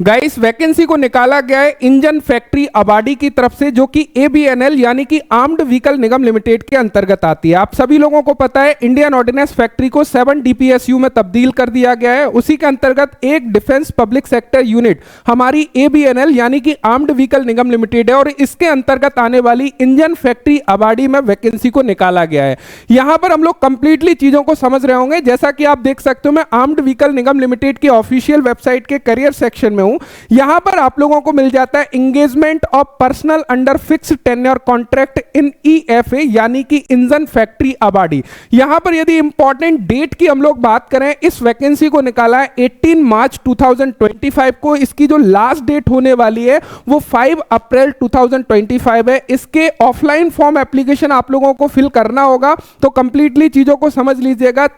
Guys vacancy को निकाला गया है इंजन फैक्ट्री अबाडी की तरफ से, जो कि एबीएनएल यानी कि आर्म्ड व्हीकल निगम लिमिटेड के अंतर्गत आती है। आप सभी लोगों को पता है इंडियन ऑर्डिनेंस फैक्ट्री को 7 डीपीएसयू में तब्दील कर दिया गया है। उसी के अंतर्गत एक डिफेंस पब्लिक सेक्टर यूनिट हमारी एबीएनएल यानी कि आर्म्ड व्हीकल निगम लिमिटेड है और इसके अंतर्गत आने वाली इंजन फैक्ट्री अबाडी में वैकेंसी को निकाला गया है। यहां पर हम लोग कंप्लीटली चीजों को समझ रहे होंगे। जैसा कि आप देख सकते हो, मैं आर्म्ड व्हीकल निगम लिमिटेड की ऑफिशियल वेबसाइट के करियर सेक्शन में हूं। यहां पर आप लोगों को मिल जाता है engagement of personal under fixed tenure contract in EFA यानी कि इंजन फैक्ट्री अबाडी। यहां पर यदि इंपॉर्टेंट डेट की हम लोग बात करें, इस वैकेंसी को निकाला है 18 मार्च 2025 को। इसकी जो लास्ट डेट होने वाली है वो 5 अप्रैल 2025 है। इसके ऑफलाइन फॉर्म एप्लीकेशन आप लोगों को फिल करना होगा, तो कंप्लीटली चीजों को समझ लीजिएगा।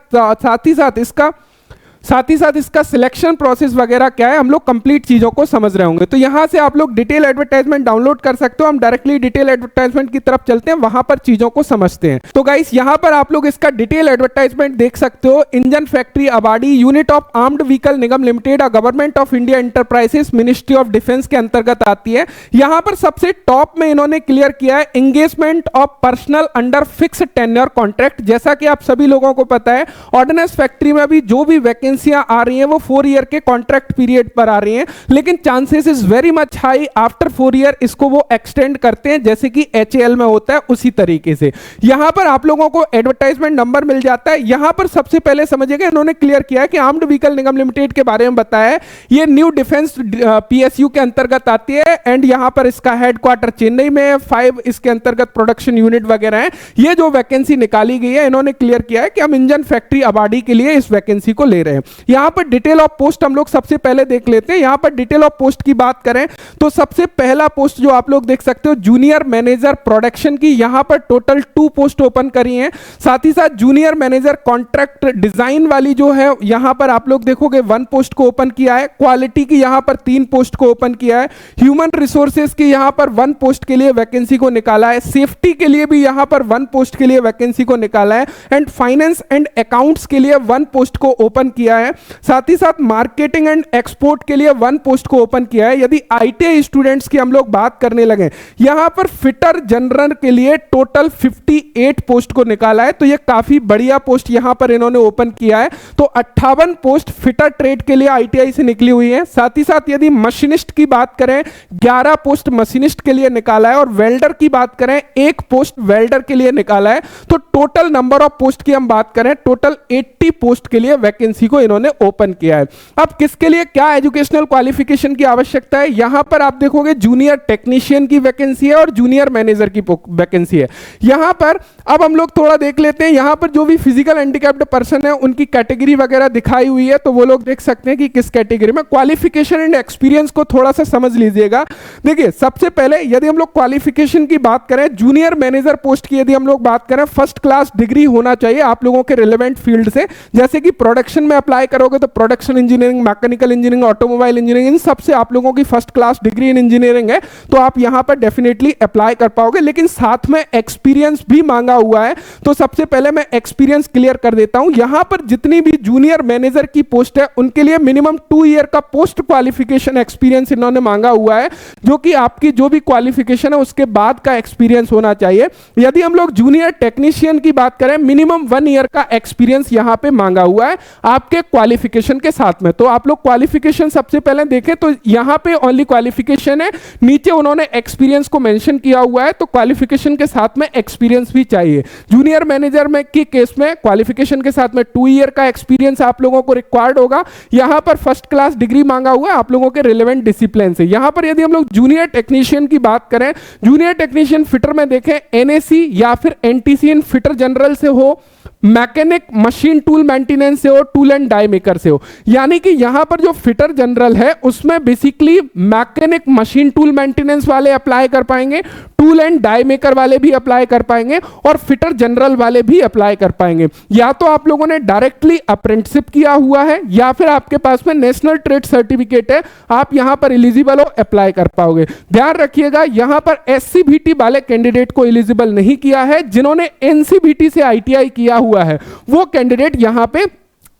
साथ ही साथ इसका सिलेक्शन प्रोसेस वगैरह क्या है, हम लोग कंप्लीट चीजों को समझ रहे होंगे। तो यहां से आप लोग डिटेल एडवर्टाइजमेंट डाउनलोड कर सकते हो। हम डायरेक्टली डिटेल एडवर्टाइजमेंट की तरफ चलते हैं, वहां पर चीजों को समझते हैं। तो गाइस यहां पर आप लोग इसका डिटेल एडवर्टाइजमेंट देख सकते हो। Engine factory Avadi unit of armed vehicle Nigam limited government of India enterprises ministry of defence के अंतर्गत आती है। यहां पर सबसे टॉप में इन्होंने क्लियर किया है engagement of personal under fixed tenure contract. जैसा कि आप सभी लोगों को पता है, ऑर्डिनेंस फैक्ट्री में भी जो भी वैकेंसियां आ रही हैं वो 4 ईयर के कॉन्ट्रैक्ट पीरियड पर आ रही हैं, लेकिन chances is very much high after 4 year इसको वो एक्सटेंड करते हैं, जैसे कि एचएएल में होता है उसी तरीके से। यहां पर आप लोगों को एडवर्टाइजमेंट नंबर मिल जाता है। यहां पर सबसे पहले समझिएगा, इन्होंने क्लियर किया है कि आर्म्ड व्हीकल निगम लिमिटेड के बारे में बताया है। ये न्यू डिफेंस पीएसयू के अंतर्गत आती है एंड यहां पर इसका हेडक्वार्टर चेन्नई में है। 5 इसके अंतर्गत प्रोडक्शन यूनिट वगैरह है। ये जो वैकेंसी निकाली गई है, इन्होंने क्लियर किया है कि हम इंजन फैक्ट्री अबाडी के लिए इस वैकेंसी को ले रहे हैं। यहां पर डिटेल ऑफ पोस्ट हम लोग सबसे पहले देख लेते हैं। यहां पर डिटेल ऑफ पोस्ट की बात करें तो सबसे पहला पोस्ट जो आप लोग देख सकते हो, जूनियर मैनेजर प्रोडक्शन की। यहां पर टोटल 2 पोस्ट ओपन करी हैं। साथ ही साथ जूनियर मैनेजर कॉन्ट्रैक्ट डिजाइन वाली जो है, यहां पर आप लोग देखोगे 1 पोस्ट को ओपन किया है। क्वालिटी की यहां पर 3 पोस्ट को ओपन किया है। ह्यूमन रिसोर्सेज की यहां पर 1 पोस्ट के लिए वैकेंसी को निकाला है। सेफ्टी के लिए भी यहां पर 1 पोस्ट के लिए वैकेंसी को निकाला है एंड फाइनेंस एंड अकाउंट्स के लिए 1 पोस्ट को ओपन किया है। साथ ही साथ मार्केटिंग एंड एक्सपोर्ट के लिए 1 पोस्ट को ओपन किया है। यदि आईटीआई स्टूडेंट्स की हम लोग बात करने लगे, यहां पर फिटर जनरल के लिए टोटल 58 पोस्ट को निकाला है। तो यह काफी बढ़िया पोस्ट यहां पर इन्होंने ओपन किया है। तो 58 पोस्ट फिटर ट्रेड के लिए आईटीआई से निकली हुई है। साथ ही साथ यदि मशीनिस्ट की बात करें, 11 पोस्ट मशीनिस्ट के लिए निकाला है और वेल्डर की बात करें, 1 पोस्ट वेल्डर के लिए निकाला है। तो टोटल नंबर ऑफ पोस्ट की हम बात करें, टोटल 80 पोस्ट के लिए वैकेंसी को इन्होंने ओपन किया है। अब किसके लिए क्या एजुकेशनल क्वालिफिकेशन की आवश्यकता है, यहां पर आप देखोगे जूनियर टेक्नीशियन की वैकेंसी है और जूनियर मैनेजर की वैकेंसी है। यहां पर अब हम लोग थोड़ा देख लेते हैं। यहां पर जो भी फिजिकल हैंडिकैप्ड पर्सन है उनकी कैटेगरी वगैरह दिखाई हुई है, तो वो लोग देख सकते हैं कि किस कैटेगरी में। क्वालिफिकेशन एंड एक्सपीरियंस को थोड़ा सा समझ लीजिएगा। देखिए सबसे पहले यदि हम लोग क्वालिफिकेशन की बात करें, जूनियर मैनेजर पोस्ट की यदि हम लोग बात करें, फर्स्ट क्लास डिग्री होना चाहिए आप लोगों के रिलेवेंट फील्ड से। जैसे कि प्रोडक्शन में अप्लाई करोगे तो production engineering, mechanical engineering, automobile engineering, इन सबसे आप लोगों की first class degree in engineering है, तो आप यहां पर डेफिनेटली अप्लाई कर पाओगे। लेकिन साथ में एक्सपीरियंस भी मांगा हुआ है, तो सबसे पहले मैं एक्सपीरियंस क्लियर कर देता हूं। यहां पर जितनी भी जूनियर मैनेजर की पोस्ट है उनके लिए मिनिमम 2 ईयर का पोस्ट क्वालिफिकेशन एक्सपीरियंस इन्होंने मांगा हुआ है, जो कि आपकी जो भी क्वालिफिकेशन है उसके बाद का एक्सपीरियंस होना चाहिए। यदि हम लोग जूनियर टेक्नीशियन की बात करें, मिनिमम 1 ईयर का एक्सपीरियंस यहां पे मांगा हुआ है आपके क्वालिफिकेशन के साथ में। तो आप लोग क्वालिफिकेशन सबसे पहले देखें तो यहां पे ओनली क्वालिफिकेशन है, नीचे उन्होंने एक्सपीरियंस को मेंशन किया हुआ है, तो क्वालिफिकेशन के साथ में एक्सपीरियंस भी चाहिए। जूनियर मैनेजर में की केस में क्वालिफिकेशन के साथ में 2 ईयर का एक्सपीरियंस आप लोगों को रिक्वायर्ड होगा। यहां पर फर्स्ट क्लास डिग्री मांगा हुआ है आप लोगों के रिलेवेंट डिसिप्लिन से। यहां पर यदि हम लोग जूनियर टेक्नीशियन की बात करें, जूनियर टेक्नीशियन फिटर में देखें, एनएसी या फिर एनटीसी इन फिटर जनरल से हो, मैकेनिक मशीन टूल मेंटेनेंस से हो, टूल एंड डाई मेकर से हो। यानी कि यहां पर जो फिटर जनरल है उसमें basically mechanic machine tool maintenance वाले अप्लाई कर पाएंगे, टूल एंड डाई मेकर वाले भी अप्लाई कर पाएंगे और फिटर जनरल वाले भी अप्लाई कर पाएंगे। या तो आप लोगों ने डायरेक्टली अप्रेंटिसशिप किया हुआ है या फिर आपके पास में नेशनल ट्रेड सर्टिफिकेट है, आप यहां पर एलिजिबल हो, अप्लाई कर पाओगे। ध्यान रखिएगा यहां पर एससीबीटी वाले कैंडिडेट को एलिजिबल नहीं किया है। जिन्होंने एनसीबीटी से आईटीआई किया हुआ है वो कैंडिडेट यहां पे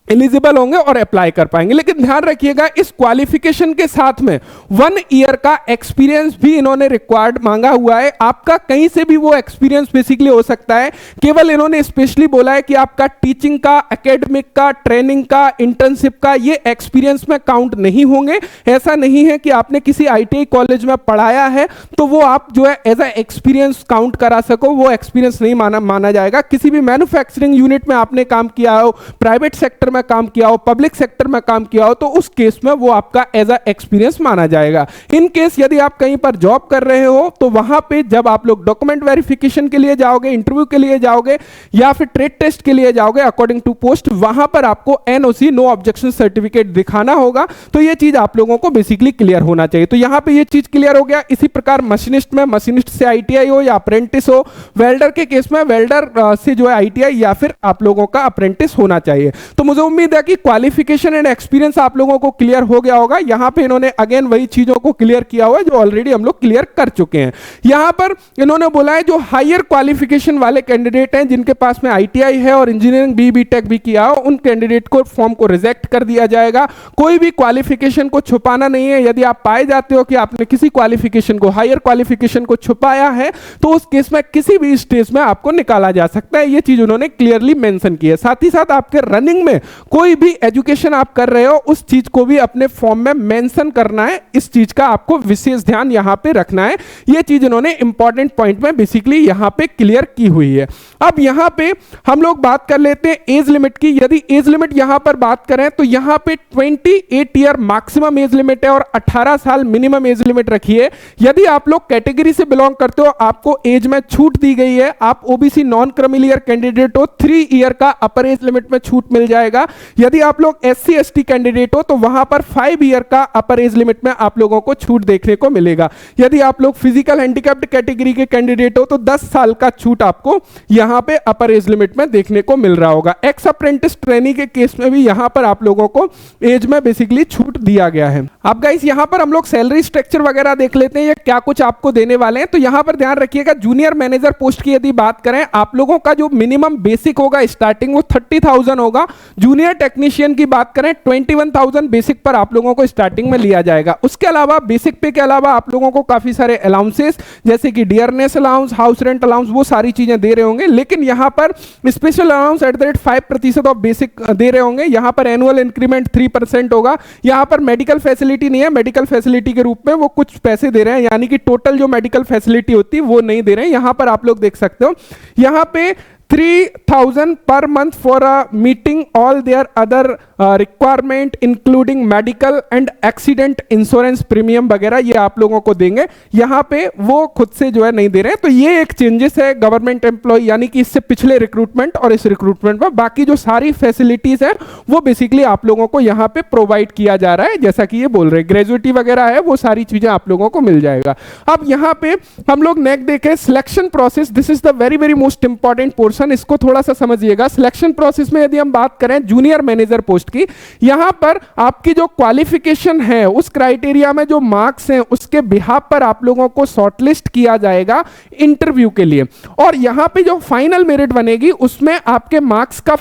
एलिजिबल होंगे और अप्लाई कर पाएंगे। लेकिन ध्यान रखिएगा, इस क्वालिफिकेशन के साथ में 1 ईयर का एक्सपीरियंस भी इन्होंने रिक्वायर्ड मांगा हुआ है। आपका कहीं से भी वो एक्सपीरियंस बेसिकली हो सकता है, केवल इन्होंने स्पेशली बोला है कि आपका टीचिंग का, एकेडमिक का, ट्रेनिंग का, इंटर्नशिप का ये एक्सपीरियंस में काउंट नहीं होंगे। ऐसा नहीं है कि आपने किसी आईटीआई कॉलेज में पढ़ाया है तो वो आप जो है एज ए एक्सपीरियंस काउंट करा सको, वो एक्सपीरियंस नहीं माना जाएगा। किसी भी मैन्युफैक्चरिंग यूनिट में आपने काम किया हो, प्राइवेट सेक्टर में काम किया हो, पब्लिक सेक्टर में काम किया हो, तो उस केस में वो आपका एज अ एक्सपीरियंस माना जाएगा। इन केस यदि आप कहीं पर जॉब कर रहे हो तो वहां पे जब आप लोग डॉक्यूमेंट वेरिफिकेशन के लिए जाओगे, इंटरव्यू के लिए जाओगे या फिर ट्रेड टेस्ट के लिए जाओगे अकॉर्डिंग टू पोस्ट, वहां पर आपको एनओसी, नो ऑब्जेक्शन सर्टिफिकेट दिखाना होगा। तो ये चीज आप लोगों को बेसिकली क्लियर होना चाहिए। तो यहां पे ये चीज क्लियर हो गया। इसी प्रकार मशीनिस्ट में, मशीनिस्ट से आईटीआई हो या अप्रेंटिस हो, वेल्डर के केस में वेल्डर से जो है आईटीआई या फिर आप लोगों का अप्रेंटिस होना चाहिए। तो मुझे उम्मीद है कि क्वालिफिकेशन एंड एक्सपीरियंस आप लोगों को क्लियर हो गया होगा। यहां पे इन्होंने अगेन वही चीजों को क्लियर किया हुआ है जो ऑलरेडी हम लोग क्लियर कर चुके हैं। यहां पर इन्होंने बोला है जो हायर क्वालिफिकेशन वाले कैंडिडेट हैं, जिनके पास में आईटीआई है और इंजीनियरिंग बीटेक भी किया हो, उन कैंडिडेट को फॉर्म को रिजेक्ट कर दिया जाएगा। कोई भी क्वालिफिकेशन को छुपाना नहीं है। यदि आप पाए जाते हो कि आपने किसी क्वालिफिकेशन को, हायर क्वालिफिकेशन को छुपाया है, तो उस केस में किसी भी स्टेज में आपको निकाला जा सकता है। यह चीज उन्होंने क्लियरली मेंशन की है। साथ ही साथ आपके रनिंग में कोई भी एजुकेशन आप कर रहे हो, उस चीज को भी अपने फॉर्म में मेंशन करना है। इस चीज का आपको विशेष ध्यान यहां पे रखना है। यह चीज इन्होंने इंपॉर्टेंट पॉइंट में बेसिकली यहां पे क्लियर की हुई है। अब यहां पे हम लोग बात कर लेते हैं एज लिमिट की। यदि एज लिमिट यहां पर बात करें तो यहां पे 28 ईयर मैक्सिमम एज लिमिट है और 18 साल मिनिमम एज लिमिट रखी है। यदि आप लोग कैटेगरी से बिलोंग करते हो, आपको एज में छूट दी गई है। आप ओबीसी नॉन क्रिमिलियर कैंडिडेट हो, 3 ईयर का अपर एज लिमिट में छूट मिल जाएगा। यदि आप लोग एससी एसटी कैंडिडेट हो तो वहां पर 5 ईयर का अपर एज लिमिट में आप लोगों को छूट देखने को मिलेगा। यदि आप लोग फिजिकल हैंडीकैप्ड कैटेगरी के कैंडिडेट हो तो 10 साल का छूट आपको यहां पे अपर एज लिमिट में देखने को मिल रहा होगा। एक्स अप्रेंटिस ट्रेनी के केस में भी यहां पर आप लोगों को एज में बेसिकली छूट दिया गया है। अब गाइस यहां पर हम लोग सैलरी स्ट्रक्चर वगैरह देख लेते हैं, ये क्या कुछ आपको देने वाले हैं। तो यहां पर ध्यान रखिएगा, जूनियर मैनेजर पोस्ट की यदि बात करें, आप लोगों का जो मिनिमम बेसिक होगा स्टार्टिंग वो 30,000 होगा। जूनियर टेक्नीशियन की बात करें 21,000 बेसिक पर आप लोगों को स्टार्टिंग में लिया जाएगा। उसके अलावा बेसिक पे के अलावा आप लोगों को काफी सारे अलाउंसेस जैसे कि dearness allowance, house rent allowance, वो सारी चीजें दे रहे होंगे। लेकिन यहां पर स्पेशल अलाउंस @ 5% ऑफ बेसिक दे रहे होंगे। यहां पर एनुअल इंक्रीमेंट 3% होगा। यहां पर मेडिकल फैसिलिटी नहीं है, मेडिकल फैसिलिटी के रूप में वो कुछ पैसे दे रहे हैं, यानी कि टोटल जो मेडिकल फैसिलिटी होती है वो नहीं दे रहे हैं। यहां पर आप लोग देख सकते हो, यहां पे 3,000 पर month for meeting all their other requirement including medical and accident insurance premium वगैरह, ये आप लोगों को देंगे। यहां पे वो खुद से जो है नहीं दे रहे हैं। तो ये एक चेंजेस है गवर्नमेंट एम्प्लॉय, यानी कि इससे पिछले रिक्रूटमेंट और इस रिक्रूटमेंट में बाकी जो सारी फैसिलिटीज है वो बेसिकली आप लोगों को यहां पे प्रोवाइड किया जा रहा है। जैसा कि ये बोल रहे हैं ग्रेजुएटी वगैरह है, वो सारी चीजें आप लोगों को मिल जाएगा। अब यहां पे हम लोग नेक्स्ट देखें selection process. This is the very very most important portion, इसको थोड़ा सा समझिएगा। सिलेक्शन प्रोसेस में यदि हम बात करें जूनियर मैनेजर पोस्ट की, यहां पर आपकी जो क्वालिफिकेशन है उस क्राइटेरिया में जो मार्क्स हैं उसके बिहाफ पर आप लोगों को शॉर्टलिस्ट किया जाएगा इंटरव्यू के लिए। और यहां पे जो फाइनल मेरिट बनेगी उसमें आपके मार्क्स का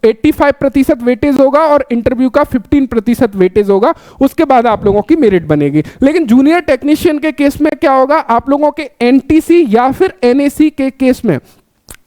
85% वेटेज होगा और इंटरव्यू का 15% वेटेज होगा। उसके बाद आप लोगों की मेरिट बनेगी। लेकिन जूनियर टेक्नीशियन के केस में क्या होगा, आप लोगों के एनटीसी या फिर एनएसी के केस में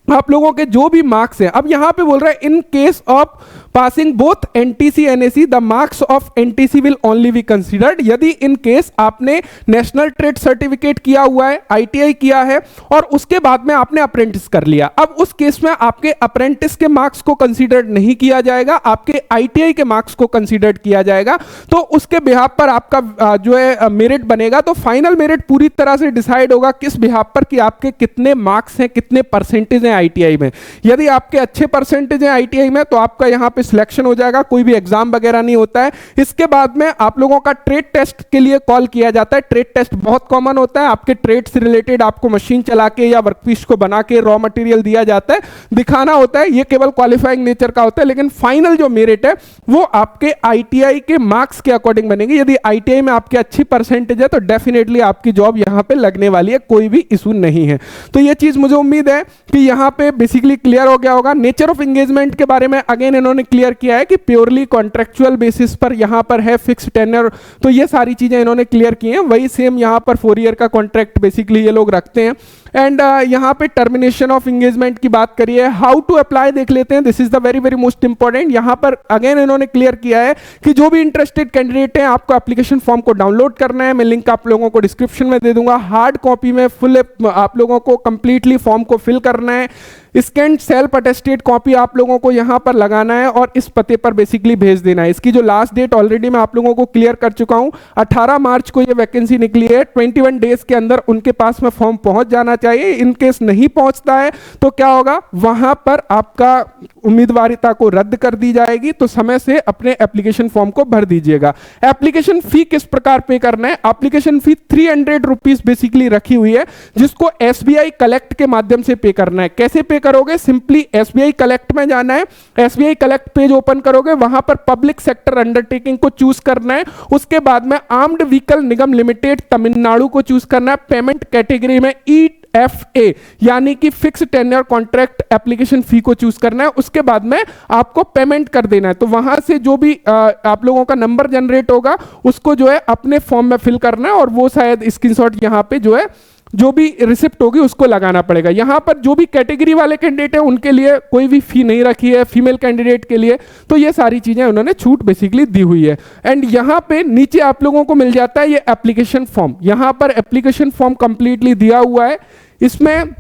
आप लोगों के जो भी मार्क्स हैं, अब यहां पे बोल रहा है in case of passing both NTC NAC the marks of NTC will only be considered. यदि इन केस आपने नेशनल ट्रेड सर्टिफिकेट किया हुआ है, आईटीआई किया है और उसके बाद में आपने अप्रेंटिस कर लिया, अब उस केस में आपके अप्रेंटिस के मार्क्स को कंसीडर नहीं किया जाएगा, आपके आईटीआई के मार्क्स को कंसीडर किया जाएगा। तो उसके बिहाफ पर आपका जो है मेरिट बनेगा। तो फाइनल मेरिट पूरी तरह से डिसाइड होगा किस बिहाफ पर कि आपके कितने मार्क्स हैं, कितने परसेंटेज हैं आईटीआई में। यदि आपके अच्छे परसेंटेज हैं आईटीआई में तो आपका यहां पे सिलेक्शन हो जाएगा, कोई भी एग्जाम वगैरह नहीं होता है। इसके बाद में आप लोगों का ट्रेड टेस्ट के लिए कॉल किया जाता है। ट्रेड टेस्ट बहुत कॉमन होता है, आपके ट्रेड से रिलेटेड आपको मशीन चला के या वर्कपीस को बना के रॉ मटेरियल दिया जाता है, दिखाना होता है। ये केवल क्वालिफाइंग नेचर का होता है, लेकिन फाइनल जो मेरिट है वो आपके आईटीआई के मार्क्स के अकॉर्डिंग बनेगी। यदि आईटीआई में आपकी अच्छी परसेंटेज है तो डेफिनेटली आपकी जॉब यहां पे लगने वाली है, कोई भी इशू नहीं है। तो ये चीज मुझे उम्मीद है कि यहां यहाँ पे बेसिकली क्लियर हो गया होगा। नेचर ऑफ एंगेजमेंट के बारे में अगेन इन्होंने क्लियर किया है कि प्योरली कॉन्ट्रेक्चुअल बेसिस पर यहाँ पर है, फिक्स टेन्योर, तो ये सारी चीजें इन्होंने क्लियर की हैं। वही सेम यहाँ पर 4 ईयर का कॉन्ट्रैक्ट बेसिकली ये लोग रखते हैं। एंड यहाँ पे टर्मिनेशन ऑफ एंगेजमेंट की बात करिए, हाउ टू अप्लाई देख लेते हैं। This is the very very most important. यहाँ पर अगेन इन्होंने क्लियर किया है कि जो भी इंटरेस्टेड कैंडिडेट है आपको एप्लीकेशन फॉर्म को डाउनलोड करना है। मैं लिंक आप लोगों को डिस्क्रिप्शन में दे दूंगा। हार्ड कॉपी में फुल आप लोगों को कंप्लीटली फॉर्म को फिल करना है। स्कैंड सेल्फ अटेस्टेड कॉपी आप लोगों को यहां पर लगाना है और इस पते पर बेसिकली भेज देना है। इसकी जो लास्ट डेट ऑलरेडी मैं आप लोगों को क्लियर कर चुका हूं, 18 मार्च को ये वैकेंसी निकली है। 21 डेज के अंदर उनके पास में फॉर्म पहुंच जाना चाहिए। इन केस नहीं पहुंचता है तो क्या होगा, वहां पर आपका उम्मीदवारिता को रद्द कर दी जाएगी। तो समय से अपने एप्लीकेशन फॉर्म को भर दीजिएगा। एप्लीकेशन फी किस प्रकार पे करना है, एप्लीकेशन फी 300 रुपीज बेसिकली रखी हुई है, जिसको एसबीआई कलेक्ट के माध्यम से पे करना है। कैसे पे करोगे, सिंपली एसबीआई कलेक्ट में जाना है। एसबीआई कलेक्ट पेज ओपन करोगे, वहां पर पब्लिक सेक्टर अंडरटेकिंग को चूज करना है। उसके बाद में armed vehicle Nigam limited Tamil Nadu को चूज करना है। पेमेंट कैटेगरी में EFA यानी कि fix tenure contract application fee को चूज करना है। उसके बाद में आपको पेमेंट कर देना है। तो वहां से जो भी आप लोगों का नंबर जनरेट होगा उसको जो है अपने फॉर्म में फिल करना है और वो शायद स्क्रीनशॉट यहां पे जो है जो भी रिसिप्ट होगी उसको लगाना पड़ेगा। यहां पर जो भी कैटेगरी वाले कैंडिडेट हैं उनके लिए कोई भी फी नहीं रखी है, फीमेल कैंडिडेट के लिए। तो ये सारी चीजें उन्होंने छूट बेसिकली दी हुई है। एंड यहां पे नीचे आप लोगों को मिल जाता है ये एप्लीकेशन फॉर्म। यहां पर एप्लीकेशन फॉर्म कंप्लीटली दिया हुआ है। इसमें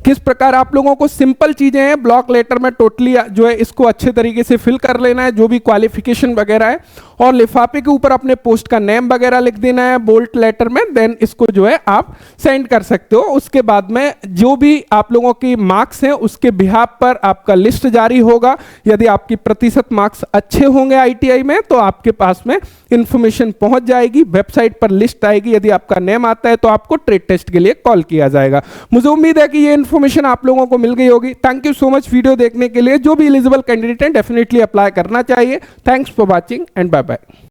किस प्रकार आप लोगों को सिंपल चीजें हैं, ब्लॉक लेटर में टोटली जो है इसको अच्छे तरीके से फिल कर लेना है, जो भी क्वालिफिकेशन वगैरह है, और लिफाफे के ऊपर अपने पोस्ट का नेम वगैरह लिख देना है बोल्ट लेटर में। देन इसको जो है आप सेंड कर सकते हो। उसके बाद में जो भी आप लोगों की मार्क्स हैं उसके बिहाफ पर आपका लिस्ट जारी होगा। यदि आपकी प्रतिशत मार्क्स अच्छे होंगे आईटीआई में तो आपके पास में इंफॉर्मेशन पहुंच जाएगी, वेबसाइट पर लिस्ट आएगी। यदि आपका नेम आता है तो आपको ट्रेड टेस्ट के लिए कॉल किया जाएगा। मुझे उम्मीद है कि ये इंफॉर्मेशन आप लोगों को मिल गई होगी। Thank you so much video देखने के लिए। जो भी एलिजिबल कैंडिडेट हैं डेफिनेटली अप्लाई करना चाहिए। Thanks for watching and bye bye.